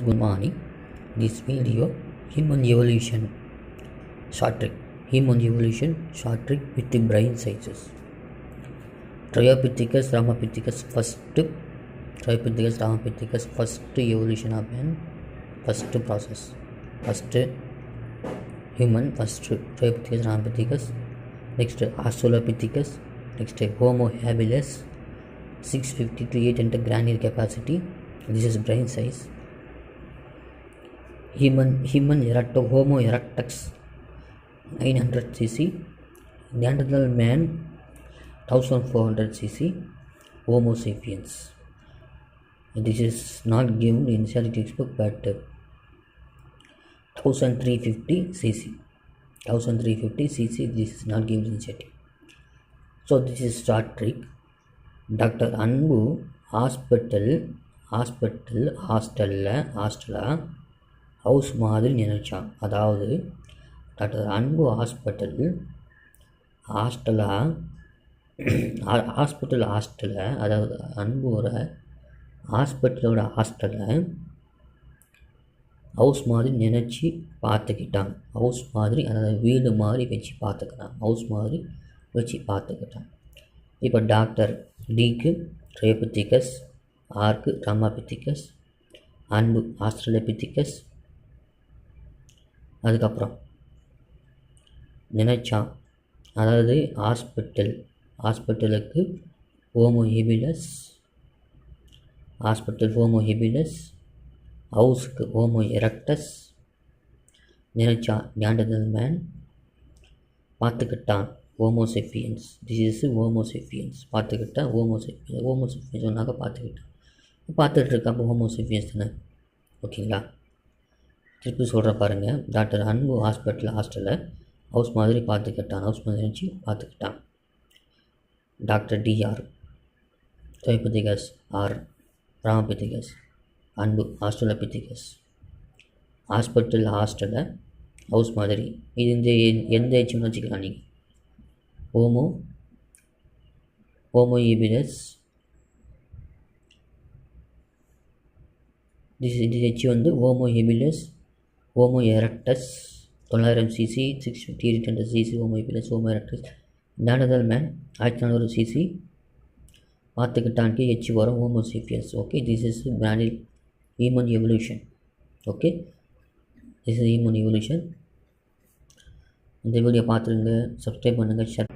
Good morning. This video human evolution short trick. Human evolution short trick with the brain sizes. Dryopithecus ramapithecus first evolution of man, first process, first human, first Dryopithecus ramapithecus, next Australopithecus, next Homo habilis, 650 to 800 granular capacity. This is brain size. Human erectus, Homo erectus 900 cc, Neanderthal man 1400 cc, Homo sapiens. This is not given in the textbook, but 1350 cc. 1350 cc, this is not given in the. So this is short trick. Dr. Anbu ஹாஸ்டலில் house மாதிரி நினைச்சான். அதாவது doctor அன்பு ஹாஸ்டலில் அதாவது அன்புவோட ஹாஸ்பிட்டலோட ஹாஸ்டலில் house மாதிரி நினச்சி பார்த்துக்கிட்டான். ஹவுஸ் மாதிரி, அதாவது வீடு மாதிரி வச்சு பார்த்துக்கிட்டான். இப்போ டாக்டர் டிக்கு ட்ரையோபித்திகஸ், ஆருக்கு ராமாபித்திகஸ், அன்பு ஆஸ்ட்ரலோபித்திகஸ். அதுக்கப்புறம் நினைச்சான், அதாவது ஹாஸ்பிட்டலுக்கு ஹோமோ ஹெபிலஸ், ஹவுஸுக்கு ஹோமோ எரக்டஸ். நினைச்சான் நியாண்டர்தல் மேன், பார்த்துக்கிட்டான் homo sapiens. This is homo sapiens. பார்த்துக்கிட்டான் ஹோமோ சேப்பியன்ஸ் சொன்னாக்க பார்த்துக்கிட்டு இருக்கா. அப்போ ஹோமோ சேப்பியன்ஸ் தானே. ஓகேங்களா? திருப்பி சொல்கிற பாருங்கள். டாக்டர் அன்பு ஹாஸ்டலில் ஹவுஸ் மாதிரி நினச்சி பார்த்துக்கிட்டான். டாக்டர் டிஆர் ட்ரையோபித்திகஸ், ஆர் ராமபித்திகஸ், அன்பு ஆஸ்ட்ரலோபித்திகஸ், ஹாஸ்டலில் ஹவுஸ் மாதிரி. இது எந்த ஏச்சுன்னு வச்சுக்கலாம் நீங்கள். ஹோமோ ஹெபிலஸ், இது ஹெச் வந்து homo habilis, homo erectus 900 CC, 650 800 CC, homo habilis, homo erectus. Neanderthal man 1400 CC, பார்த்துக்கிட்டான்க்கு ஹெச் வரும் homo sapiens. Okay, this is பிராண்டில் human evolution. Okay, this is human evolution. இந்த வீடியோ பார்த்துருங்க, சப்ஸ்கிரைப் பண்ணுங்கள், ஷேர்.